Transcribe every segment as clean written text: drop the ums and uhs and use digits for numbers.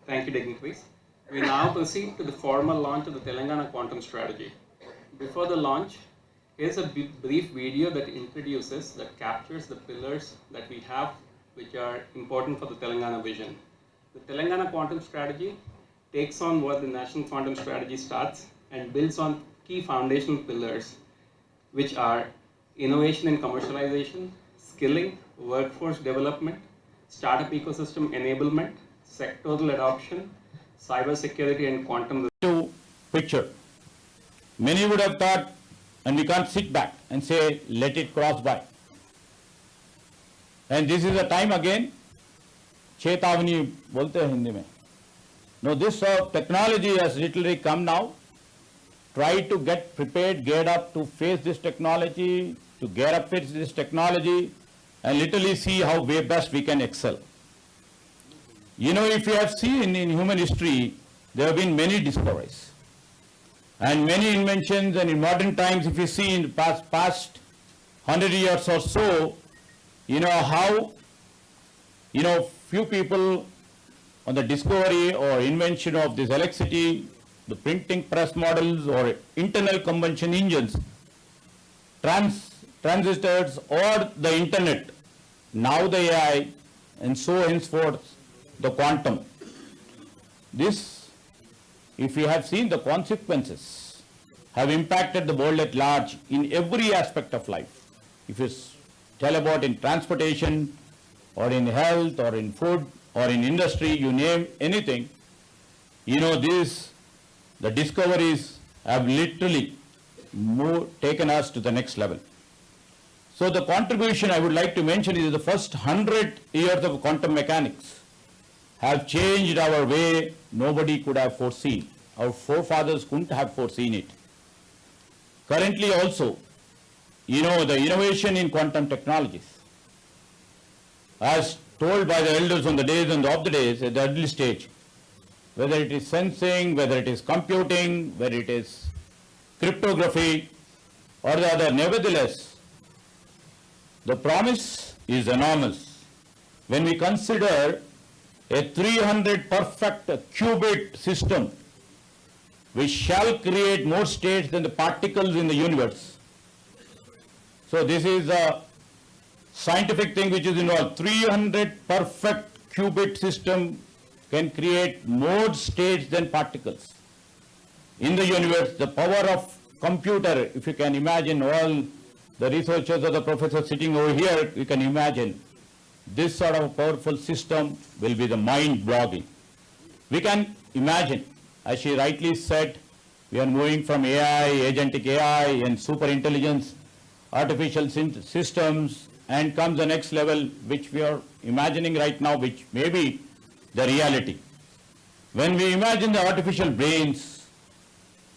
Thank you, dignitaries. We now proceed to the formal launch of the Telangana Quantum Strategy. Before the launch, here's a brief video that captures the pillars that we have which are important for the Telangana vision. The Telangana Quantum Strategy takes on what the National Quantum Strategy starts and builds on key foundational pillars which are innovation and commercialization, skilling, workforce development, startup ecosystem enablement, sectoral adoption, cybersecurity and quantum. To picture. Many would have thought, and we can't sit back and say, let it cross by. And this is a time again, Chetavani bolte hai Hindi mein. No, this technology has literally come now. Try to get prepared, geared up to face this technology, to gear up with this technology, and literally see how best we can excel. You know, if you have seen in human history, there have been many discoveries and many inventions, and in modern times, if you see in the past 100 years or so, you know how, few people on the discovery or invention of this electricity, the printing press models or internal combustion engines, transistors or the internet, now the AI, and so henceforth the quantum. This, if you have seen the consequences, have impacted the world at large in every aspect of life. If you tell about in transportation or in health or in food or in industry, you name anything, the discoveries have literally taken us to the next level. So the contribution I would like to mention is the first 100 years of quantum mechanics have changed our way nobody could have foreseen. Our forefathers couldn't have foreseen it. Currently also, the innovation in quantum technologies, as told by the elders on the days and of the days at the early stage, whether it is sensing, whether it is computing, whether it is cryptography or the other, nevertheless, the promise is enormous. When we consider a 300 perfect qubit system which shall create more states than the particles in the universe. So this is a scientific thing which is involved. 300 perfect qubit system can create more states than particles. In the universe, the power of computer, if you can imagine all the researchers or the professors sitting over here, you can imagine this sort of a powerful system will be the mind-boggling. We can imagine, as she rightly said, we are moving from AI, agentic AI and super intelligence, artificial systems, and comes the next level which we are imagining right now, which may be the reality. When we imagine the artificial brains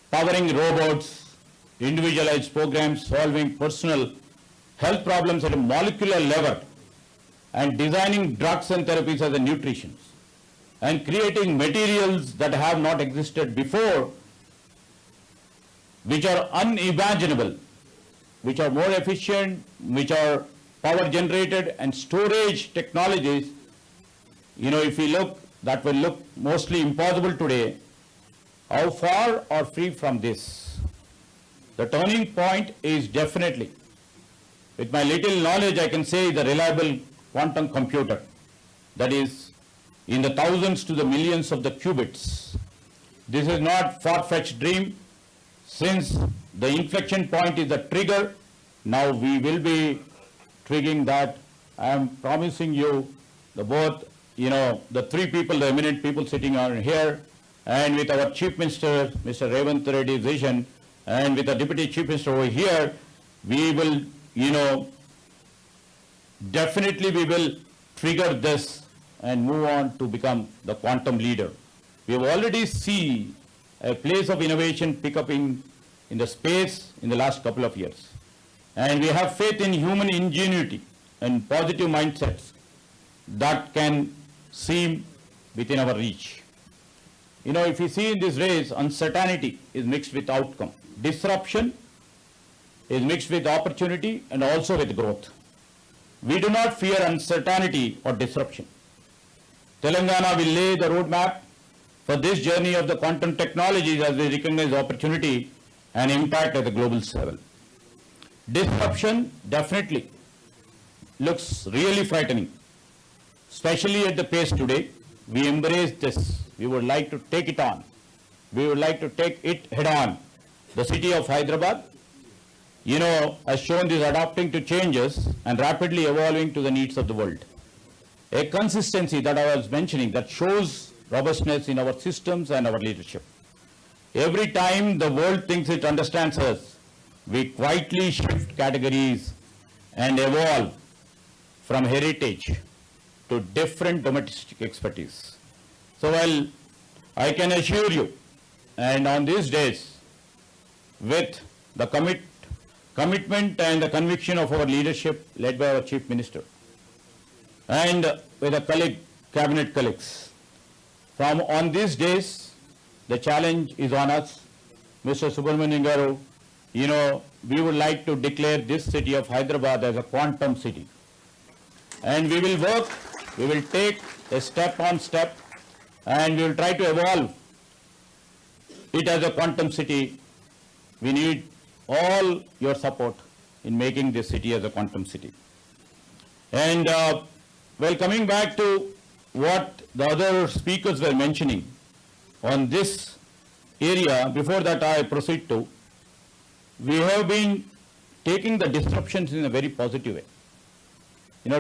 powering robots, individualized programs solving personal health problems at a molecular level, and designing drugs and therapies as a nutrition, and creating materials that have not existed before, which are unimaginable, which are more efficient, which are power generated, and storage technologies, if we look, that will look mostly impossible today. How far are free from this? The turning point is definitely, with my little knowledge, I can say the reliable quantum computer, that is in the thousands to the millions of the qubits. This is not far-fetched dream. Since the inflection point is the trigger, now we will be triggering that. I am promising you the three people, the eminent people sitting on here, and with our Chief Minister, Mr. Revanth Reddy's vision, and with the Deputy Chief Minister over here, we will, definitely we will trigger this and move on to become the quantum leader. We have already seen a place of innovation pick up in the space in the last couple of years. And we have faith in human ingenuity and positive mindsets that can seem within our reach. If you see in this race, uncertainty is mixed with outcome. Disruption is mixed with opportunity and also with growth. We do not fear uncertainty or disruption. Telangana will lay the roadmap for this journey of the quantum technologies as we recognize opportunity and impact at the global level. Disruption definitely looks really frightening, especially at the pace today. We embrace this. We would like to take it on. We would like to take it head on. The city of Hyderabad, has shown this adapting to changes and rapidly evolving to the needs of the world. A consistency that I was mentioning that shows robustness in our systems and our leadership. Every time the world thinks it understands us, we quietly shift categories and evolve from heritage to different domestic expertise. So while I can assure you, and on these days, with the commitment and the conviction of our leadership led by our Chief Minister, and with the cabinet colleagues, from on these days, the challenge is on us. Mr. Subramanian Garu, we would like to declare this city of Hyderabad as a quantum city. And we will work, we will take a step on step, and we will try to evolve it as a quantum city. We need all your support in making this city as a quantum city. And coming back to what the other speakers were mentioning on this area, before that I proceed to, we have been taking the disruptions in a very positive way.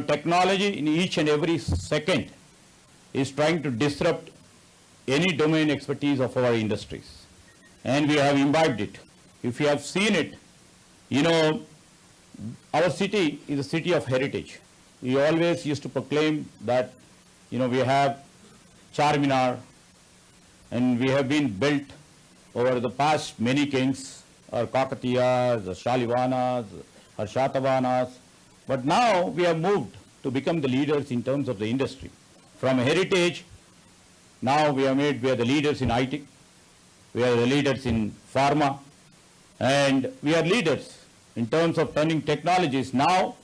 Technology in each and every second is trying to disrupt any domain expertise of our industries. And we have imbibed it. If you have seen it, our city is a city of heritage. We always used to proclaim that, we have Charminar, and we have been built over the past many kings, or Kakatiyas, or Shalivanas, or Shatavanas. But now we have moved to become the leaders in terms of the industry. From heritage, now we are the leaders in IT, we are the leaders in pharma, and we are leaders in terms of turning technologies. Now,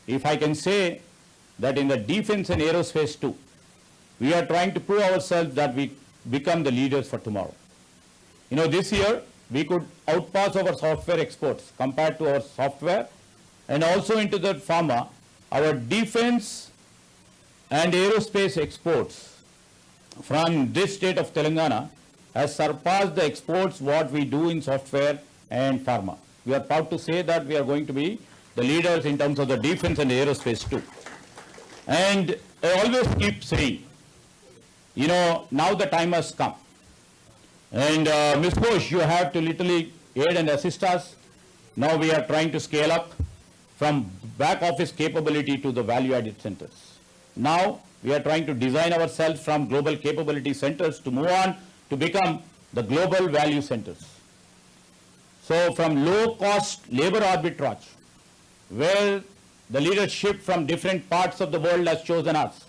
if I can say that in the defense and aerospace too, we are trying to prove ourselves that we become the leaders for tomorrow. This year, we could outpass our software exports compared to our software, and also into the pharma, our defense and aerospace exports from this state of Telangana has surpassed the exports what we do in software and pharma. We are proud to say that we are going to be the leaders in terms of the defense and aerospace too. And I always keep saying, now the time has come. And Ms. Ghosh, you have to literally aid and assist us. Now we are trying to scale up from back office capability to the value added centers. Now we are trying to design ourselves from global capability centers to move on to become the global value centers. So from low cost labor arbitrage, where the leadership from different parts of the world has chosen us,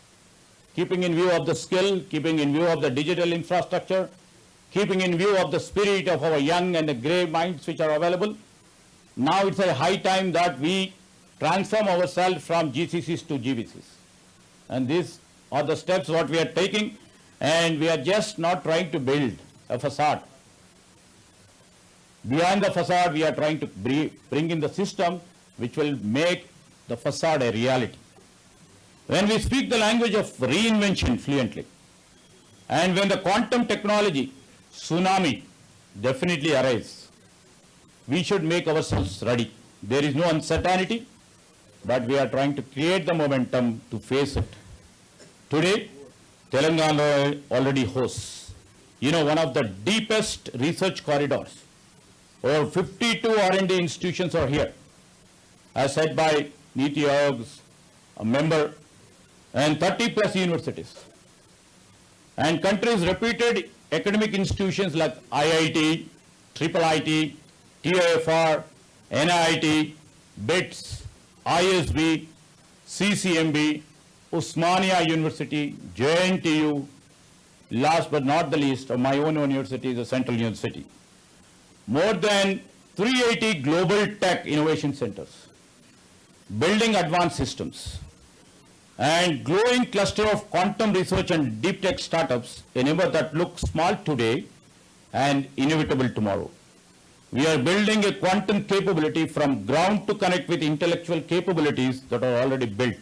keeping in view of the skill, keeping in view of the digital infrastructure, keeping in view of the spirit of our young and the grey minds which are available. Now it's a high time that we transform ourselves from GCCs to GVCs. And these are the steps what we are taking, and we are just not trying to build a facade. Behind the facade, we are trying to bring in the system which will make the facade a reality. When we speak the language of reinvention fluently, and when the quantum technology tsunami definitely arises, we should make ourselves ready. There is no uncertainty, but we are trying to create the momentum to face it. Today, Telangana already hosts, one of the deepest research corridors. Over 52 R&D institutions are here, as said by Niti Aayog's a member, and 30 plus universities. And countries' reputed academic institutions like IIT, IIIT, TIFR, NIIT, BITS, ISB, CCMB, Osmania University, JNTU, last but not the least, my own university is the Central University. More than 380 global tech innovation centers, building advanced systems. and growing cluster of quantum research and deep tech startups, a number that looks small today and inevitable tomorrow. We are building a quantum capability from ground to connect with intellectual capabilities that are already built.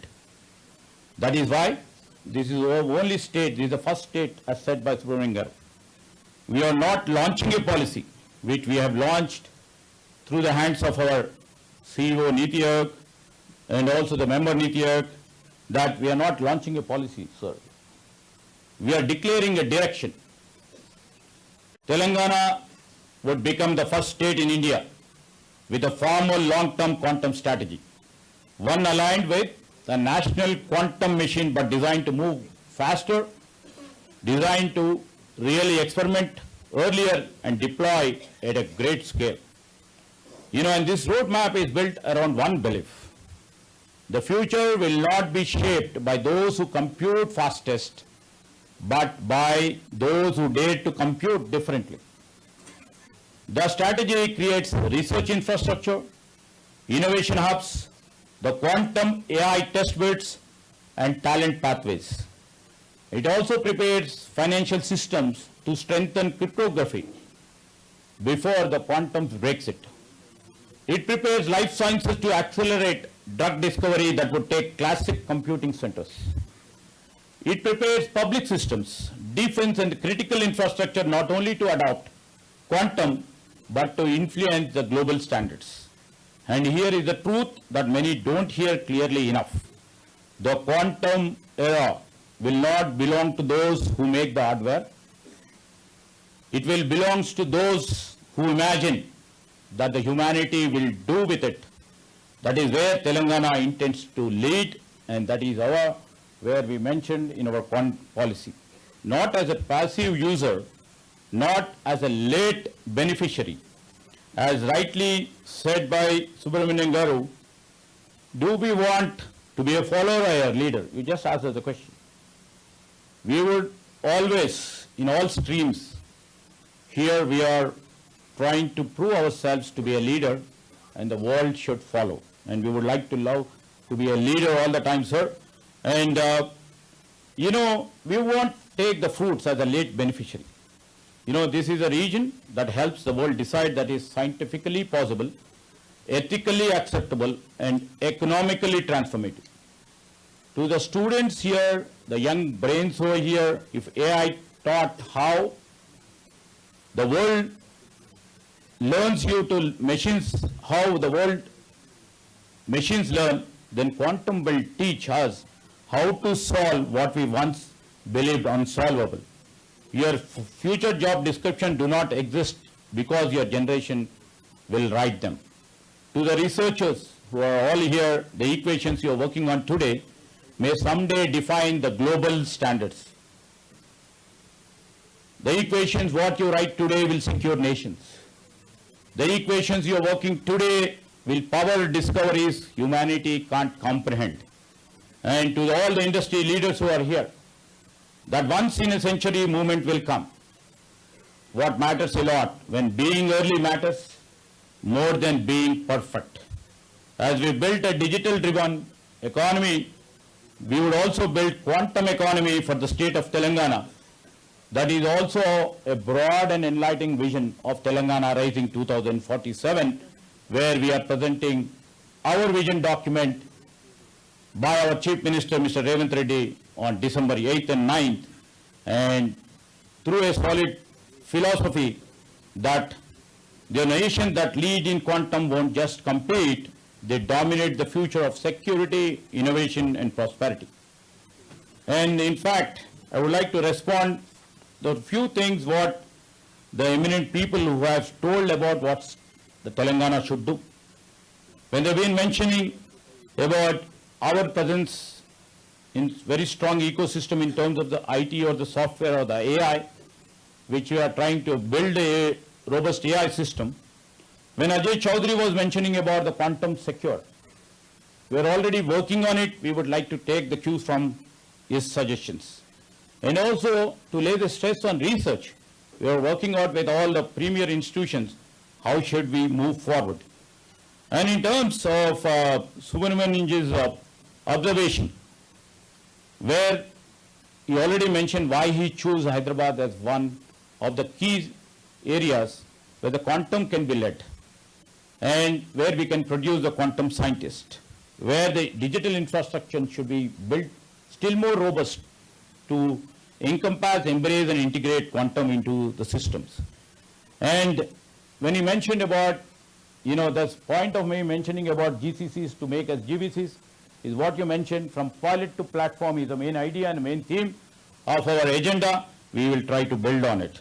That is why this is our only state, this is the first state as said by Subramanian. We are not launching a policy which we have launched through the hands of our CEO Niti Ayog and also the member Niti Ayog, that we are not launching a policy, sir. We are declaring a direction. Telangana would become the first state in India with a formal long-term quantum strategy, one aligned with the national quantum mission but designed to move faster, designed to really experiment earlier and deploy at a great scale. And this roadmap is built around one belief. The future will not be shaped by those who compute fastest, but by those who dare to compute differently. The strategy creates research infrastructure, innovation hubs, the quantum AI test beds, and talent pathways. It also prepares financial systems to strengthen cryptography before the quantum breaks it. It prepares life sciences to accelerate drug discovery that would take classic computing centers. It prepares public systems, defense and critical infrastructure not only to adopt quantum but to influence the global standards. And here is the truth that many don't hear clearly enough. The quantum era will not belong to those who make the hardware. It will belong to those who imagine that the humanity will do with it. That is where Telangana intends to lead, and that is where we mentioned in our policy. Not as a passive user, not as a late beneficiary. As rightly said by Subramanian Garu, do we want to be a follower or a leader? You just asked us the question. We would always, in all streams, here we are trying to prove ourselves to be a leader and the world should follow. And we would like to love to be a leader all the time, sir. And, we won't take the fruits as a late beneficiary. This is a region that helps the world decide that is scientifically possible, ethically acceptable, and economically transformative. To the students here, the young brains over here, if AI taught how the world learns you to machines, how the world machines learn, then quantum will teach us how to solve what we once believed unsolvable. Your future job description do not exist because your generation will write them. To the researchers who are all here, the equations you are working on today may someday define the global standards. The equations what you write today will secure nations. The equations you are working today will power discoveries humanity can't comprehend. And to all the industry leaders who are here, that once in a century movement will come. What matters a lot, when being early matters more than being perfect. As we built a digital driven economy, we would also build quantum economy for the state of Telangana. That is also a broad and enlightening vision of Telangana Rising 2047, where we are presenting our vision document by our Chief Minister, Mr. Revanth Reddy, on December 8th and 9th, and through a solid philosophy that the nation that lead in quantum won't just compete, they dominate the future of security, innovation, and prosperity. And in fact, I would like to respond to a few things what the eminent people who have told about what the Telangana should do. When they've been mentioning about our presence in very strong ecosystem in terms of the IT or the software or the AI, which we are trying to build a robust AI system. When Ajay Chaudhary was mentioning about the quantum secure, we are already working on it. We would like to take the cues from his suggestions. And also to lay the stress on research, we are working out with all the premier institutions, how should we move forward. And in terms of Subramanian's observation, where he already mentioned why he chose Hyderabad as one of the key areas where the quantum can be led and where we can produce the quantum scientist, where the digital infrastructure should be built still more robust to encompass, embrace and integrate quantum into the systems. And when he mentioned about, this point of me mentioning about GCCs to make as GVCs is what you mentioned, from pilot to platform is the main idea and the main theme of our agenda. We will try to build on it.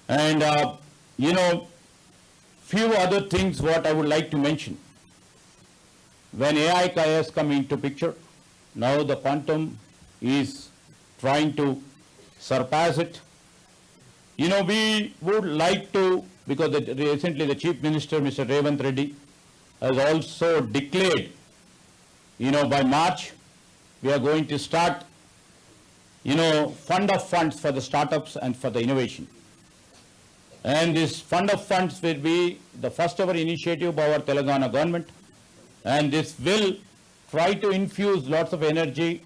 And, few other things what I would like to mention. When AI has come into picture, now the quantum is trying to surpass it. We would like to, because recently the Chief Minister, Mr. Revant Reddy, has also declared, by March, we are going to start, fund of funds for the startups and for the innovation. And this fund of funds will be the first ever initiative by our Telangana government. And this will try to infuse lots of energy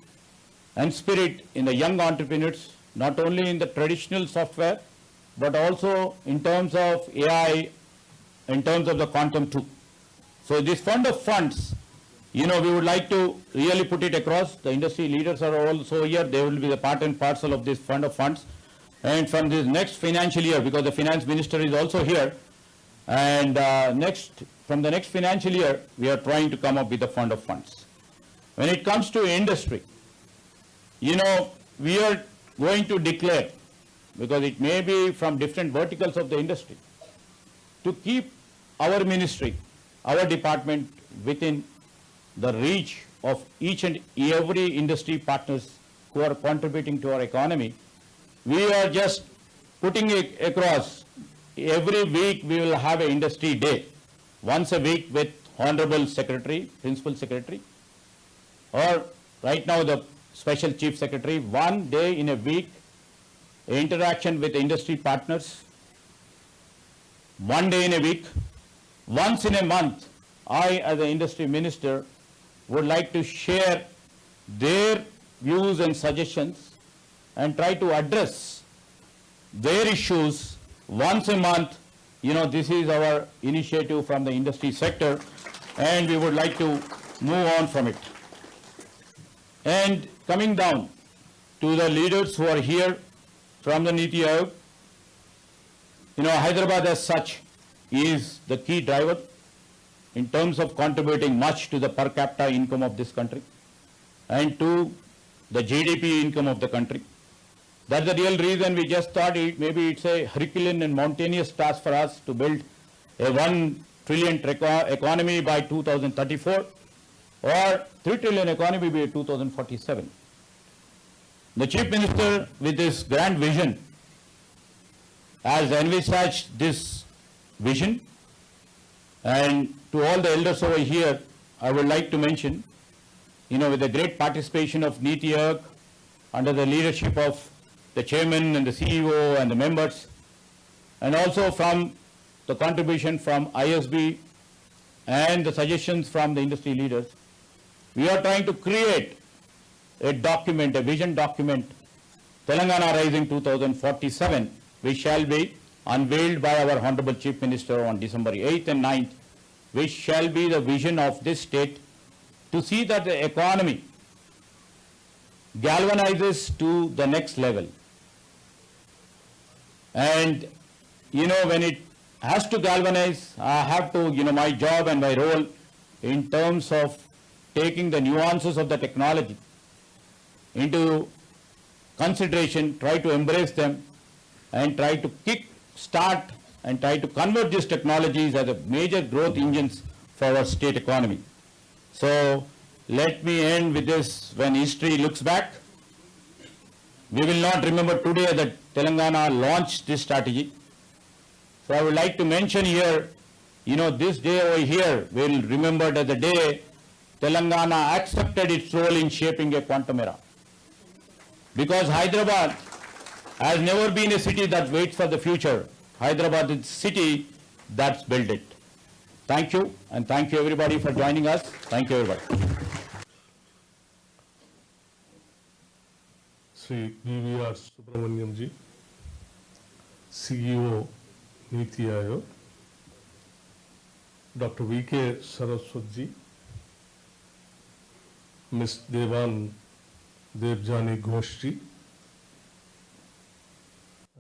and spirit in the young entrepreneurs, not only in the traditional software, but also in terms of AI, in terms of the quantum too. So this fund of funds, we would like to really put it across. The industry leaders are also here. They will be the part and parcel of this fund of funds. And from this next financial year, because the finance minister is also here, and from the next financial year, we are trying to come up with a fund of funds. When it comes to industry, we are going to declare, because it may be from different verticals of the industry, to keep our ministry, our department within the reach of each and every industry partners who are contributing to our economy. We are just putting it across. Every week we will have an industry day, once a week with Honorable Secretary, Principal Secretary, or right now the Special Chief Secretary, one day in a week, interaction with industry partners, one day in a week. Once in a month, I as an industry minister would like to share their views and suggestions and try to address their issues once a month. This is our initiative from the industry sector, and we would like to move on from it. And coming down to the leaders who are here from the Niti Aayog, Hyderabad as such is the key driver in terms of contributing much to the per capita income of this country and to the GDP income of the country. That's the real reason we just thought maybe it's a Herculean and mountainous task for us to build a 1 trillion economy by 2034 or 3 trillion economy by 2047. The Chief Minister, with this grand vision, has envisaged this vision, and to all the elders over here, I would like to mention, with the great participation of Niti Aayog under the leadership of the chairman and the CEO and the members, and also from the contribution from ISB and the suggestions from the industry leaders, we are trying to create a document, a vision document, Telangana Rising 2047, which shall be unveiled by our Honorable Chief Minister on December 8th and 9th, which shall be the vision of this state to see that the economy galvanizes to the next level. And, when it has to galvanize, I have to, my job and my role in terms of taking the nuances of the technology into consideration, try to embrace them and try to kick-start and try to convert these technologies as a major growth engines for our state economy. So let me end with this. When history looks back, we will not remember today that Telangana launched this strategy. So I would like to mention here, this day over here, we will remember as the day Telangana accepted its role in shaping a quantum era. Because Hyderabad has never been a city that waits for the future. Hyderabad is a city that's built it. Thank you, and thank you everybody for joining us. Thank you everybody. Sri BVR Subramaniam ji, CEO Niti Aayog, Dr. VK Saraswat ji, Ms. Devan Devjani Ghosh ji,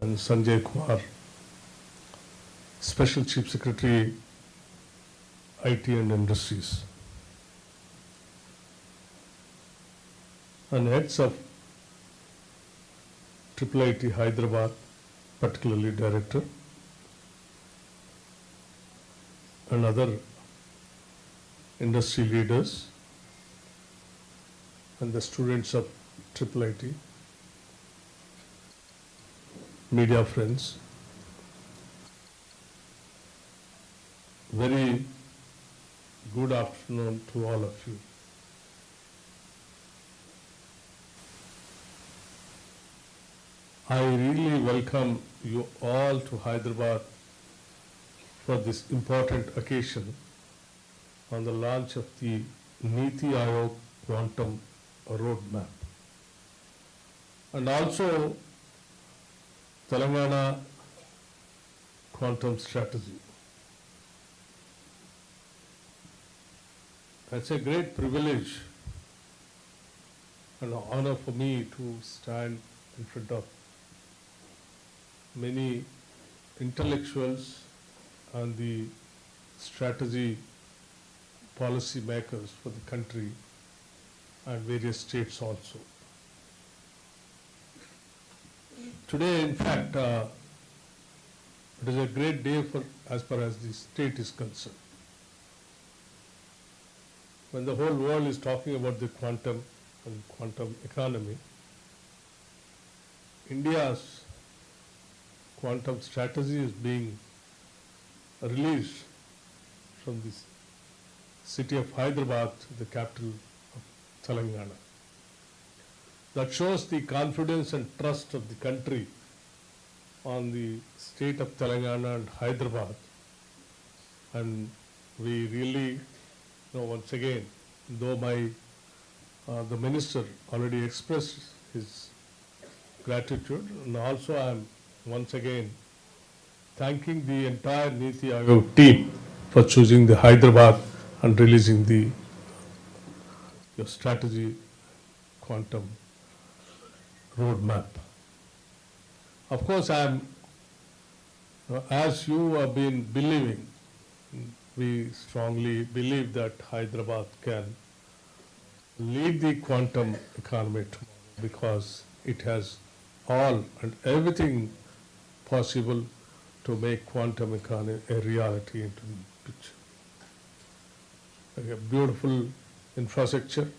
and Sanjay Kumar, Special Chief Secretary, IT and Industries, and heads of IIIT Hyderabad, particularly Director, and other industry leaders, and the students of IIIT, media friends. Very good afternoon to all of you. I really welcome you all to Hyderabad for this important occasion on the launch of the Niti Aayog Quantum Roadmap and also Telangana Quantum Strategy. It's a great privilege and honor for me to stand in front of many intellectuals and the strategy policy makers for the country and various states also. Today, in fact, it is a great day for as far as the state is concerned. When the whole world is talking about the quantum and quantum economy, India's quantum strategy is being released from the city of Hyderabad, the capital of Telangana. That shows the confidence and trust of the country on the state of Telangana and Hyderabad. And we really, once again, though the minister already expressed his gratitude, and also I am once again thanking the entire Niti Aayog team for choosing the Hyderabad and releasing your strategy quantum roadmap. Of course, as you have been believing, we strongly believe that Hyderabad can lead the quantum economy tomorrow because it has all and everything possible to make quantum economy a reality into the picture. A beautiful infrastructure,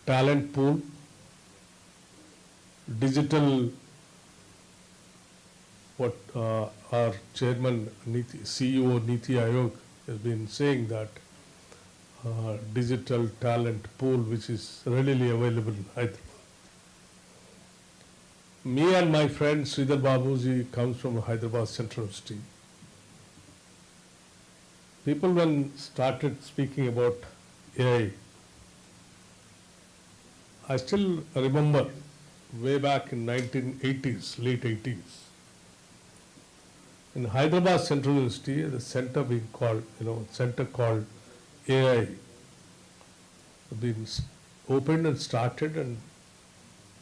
talent pool, digital, what our chairman, CEO Niti Aayog has been saying that digital talent pool which is readily available in Hyderabad. Me and my friend Sridhar Babu comes from Hyderabad Central University. People when started speaking about AI, I still remember way back in 1980s, late 80s. In Hyderabad Central University, the center being called, center called AI, been opened and started, and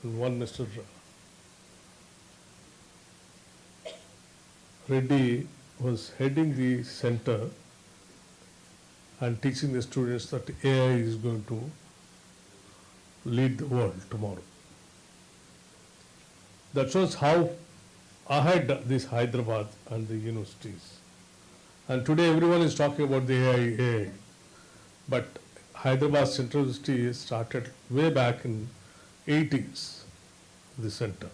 one Mr. Reddy was heading the center and teaching the students that AI is going to lead the world tomorrow. That shows how ahead this Hyderabad and the universities. And today everyone is talking about the AI. But Hyderabad Central University started way back in 80s, the center.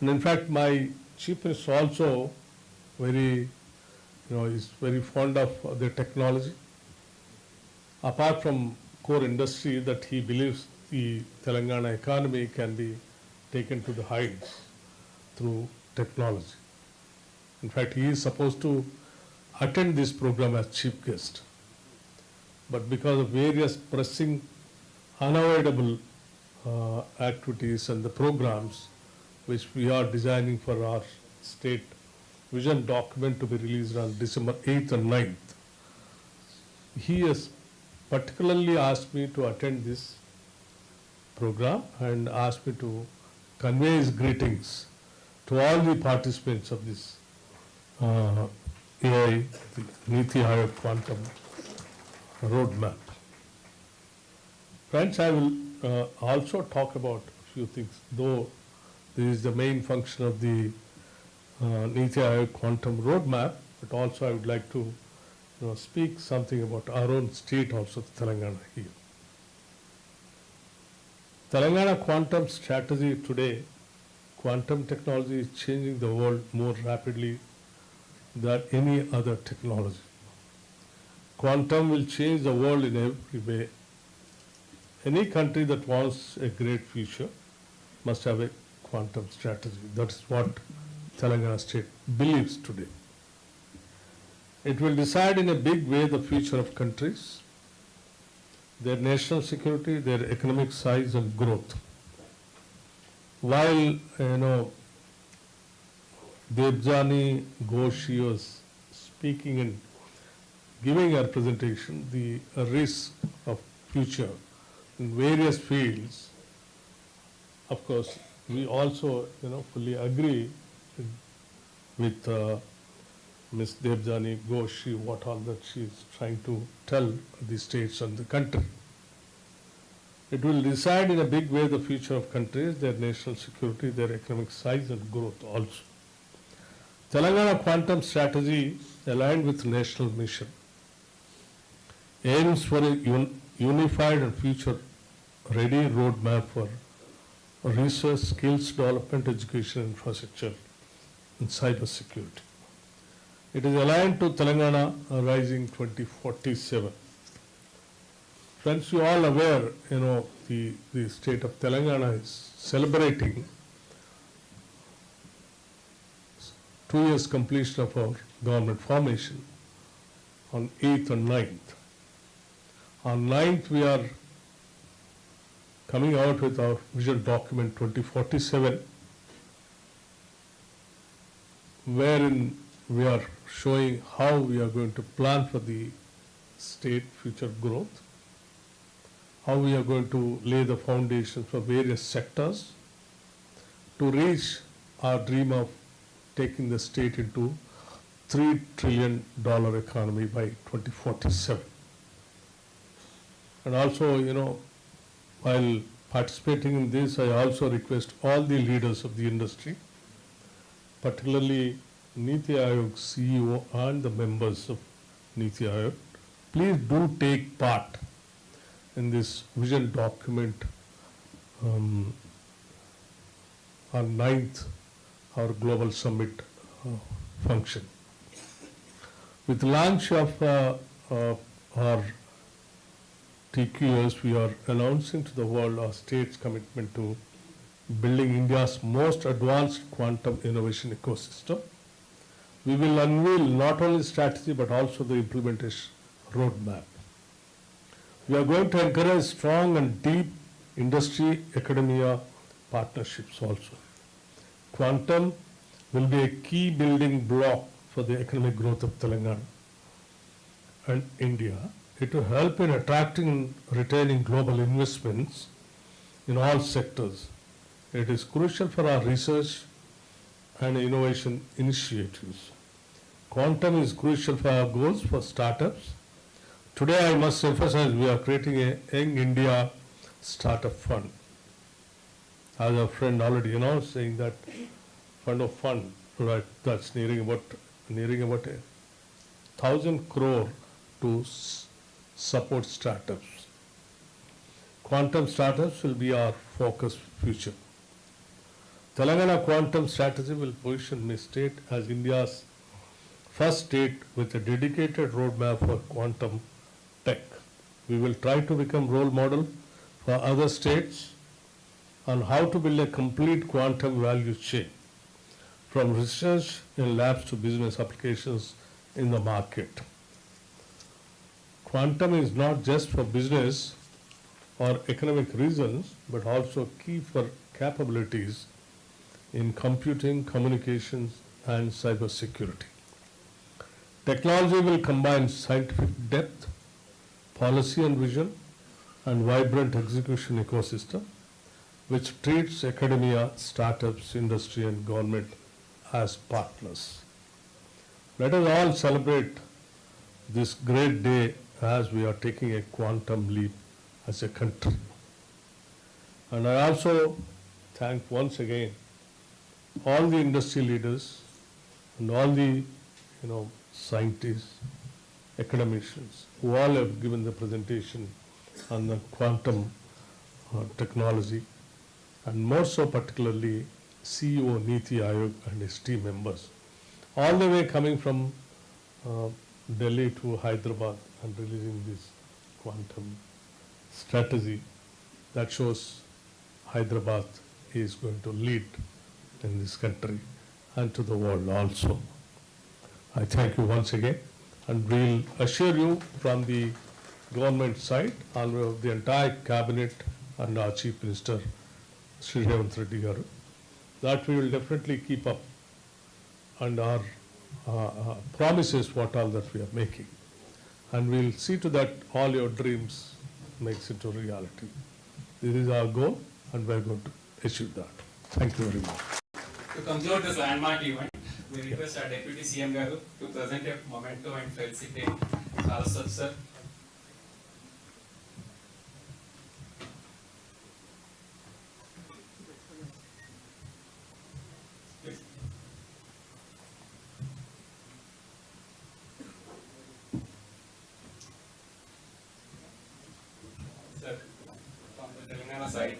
And in fact, my chief is also very, is very fond of the technology. Apart from core industry that he believes the Telangana economy can be taken to the heights through technology. In fact, he is supposed to attend this program as chief guest. But because of various pressing, unavoidable activities and the programs which we are designing for our state vision document to be released on December 8th and 9th. He has particularly asked me to attend this program and asked me to convey his greetings to all the participants of this AI, the Niti Aayog Quantum Roadmap. Friends, I will also talk about a few things, though this is the main function of the Niti Aayog Quantum Roadmap, but also I would like to speak something about our own state also, Telangana here. Telangana quantum strategy today, quantum technology is changing the world more rapidly than any other technology. Quantum will change the world in every way. Any country that wants a great future must have a quantum strategy. That's what Telangana state believes today. It will decide in a big way the future of countries, their national security, their economic size and growth. While, Devjani Ghosh was speaking and giving her presentation, the risk of future in various fields, of course, we also, fully agree with Ms. Devjani Ghosh, what all that she is trying to tell the states and the country. It will decide in a big way the future of countries, their national security, their economic size and growth also. Telangana quantum strategy aligned with national mission aims for a unified and future-ready roadmap for research, skills development, education, infrastructure, and cyber security. It is aligned to Telangana Rising 2047. Friends, you all aware, the state of Telangana is celebrating 2 years completion of our government formation on 8th and 9th. On 9th, we are coming out with our vision document 2047, wherein we are showing how we are going to plan for the state future growth, how we are going to lay the foundation for various sectors to reach our dream of taking the state into $3 trillion economy by 2047. And also, while participating in this, I also request all the leaders of the industry, particularly Niti Aayog CEO and the members of Niti Aayog, please do take part in this vision document on 9th, our global summit function. With the launch of our TQS, we are announcing to the world our state's commitment to building India's most advanced quantum innovation ecosystem. We will unveil not only strategy but also the implementation roadmap. We are going to encourage strong and deep industry-academia partnerships also. Quantum will be a key building block for the economic growth of Telangana and India. It will help in attracting and retaining global investments in all sectors. It is crucial for our research and innovation initiatives. Quantum is crucial for our goals for startups. Today I must emphasize we are creating a Young India Startup Fund. As a friend already announced, saying that fund, right, that's nearing about 1,000 crore to support startups. Quantum startups will be our focus future. Telangana quantum strategy will position the state as India's first state with a dedicated roadmap for quantum tech. We will try to become role model for other states on how to build a complete quantum value chain, from research in labs to business applications in the market. Quantum is not just for business, or economic reasons, but also key for capabilities in computing, communications, and cybersecurity. Technology will combine scientific depth, policy and vision, and vibrant execution ecosystem, which treats academia, startups, industry, and government as partners. Let us all celebrate this great day as we are taking a quantum leap as a country. And I also thank once again all the industry leaders and all the scientists, academicians who all have given the presentation on the quantum technology, and more so particularly CEO Niti Aayog and his team members, all the way coming from Delhi to Hyderabad and releasing this quantum strategy that shows Hyderabad is going to lead in this country and to the world also. I thank you once again, and we'll assure you from the government side, on behalf of the entire cabinet and our Chief Minister, Sridhar garu, that we will definitely keep up and our promises what all that we are making. And we'll see to that all your dreams makes into reality. This is our goal, and we're going to achieve that. Thank you very much. To conclude this landmark event, we request our Deputy CM Garu to present a memento and felicitate Saraswat sir. Please. Sir, from the Telangana side.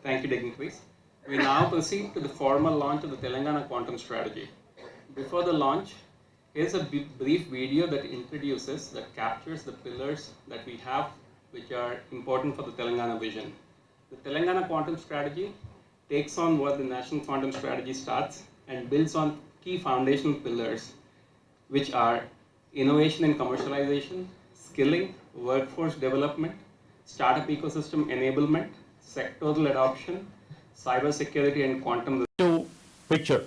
Thank you, dignitaries. We now proceed to the formal launch of the Telangana Quantum Strategy. Before the launch, here's a brief video that introduces, that captures the pillars that we have, which are important for the Telangana vision. The Telangana Quantum Strategy takes on what the National Quantum Strategy starts and builds on key foundational pillars, which are innovation and commercialization, skilling, workforce development, startup ecosystem enablement, sectoral adoption, cybersecurity, and quantum. Picture.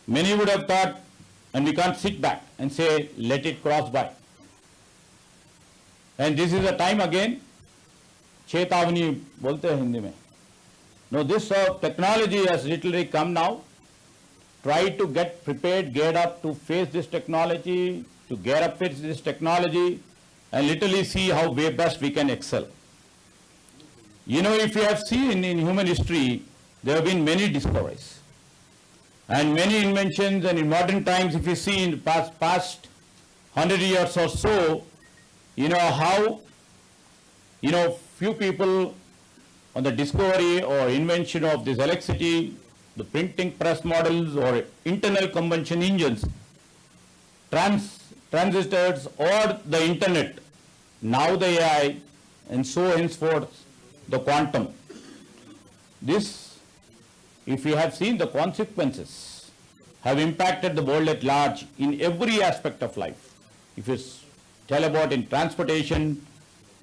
Many would have thought, and we can't sit back and say, let it cross by. And this is a time again, चेतावनी बोलते हैं हिंदी में. No, this technology has literally come now. Try to get prepared, get up to face this technology, to get up with this technology, and literally see how way best we can excel. You know, if you have seen in human history, there have been many discoveries and many inventions, and in modern times, if you see in the past 100 years or so, how, few people on the discovery or invention of this electricity, the printing press models or internal combustion engines, transistors or the internet, now the AI, and so henceforth the quantum. This, if you have seen the consequences, have impacted the world at large in every aspect of life. If you tell about in transportation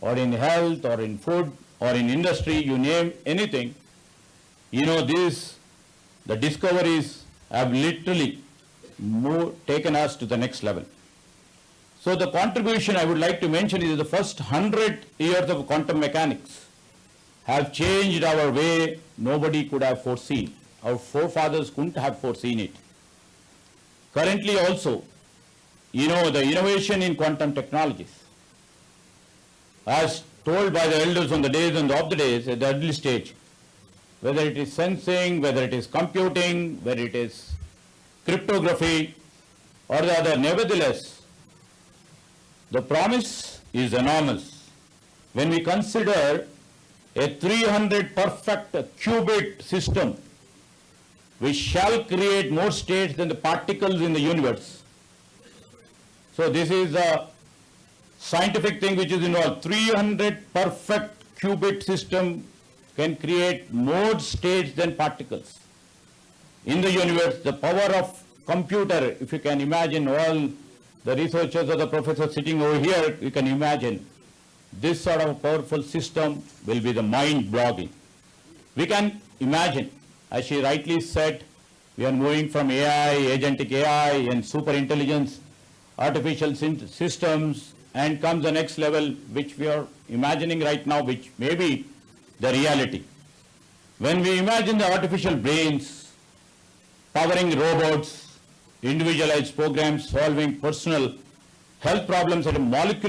or in health or in food or in industry, you name anything, the discoveries have literally taken us to the next level. So the contribution I would like to mention is the first 100 years of quantum mechanics have changed our way nobody could have foreseen. Our forefathers couldn't have foreseen it. Currently also, the innovation in quantum technologies, as told by the elders on the days and of the days at the early stage, whether it is sensing, whether it is computing, whether it is cryptography or the other, nevertheless, the promise is enormous. When we consider a 300 perfect qubit system, which shall create more states than the particles in the universe. So this is a scientific thing which is involved. 300 perfect qubit system can create more states than particles. In the universe, the power of computer, if you can imagine all the researchers or the professors sitting over here, you can imagine this sort of powerful system will be the mind-blogging. We can imagine, as she rightly said, we are moving from AI, agentic AI and super intelligence, artificial systems, and comes the next level which we are imagining right now, which may be the reality. When we imagine the artificial brains powering robots, individualized programs solving personal health problems at a molecular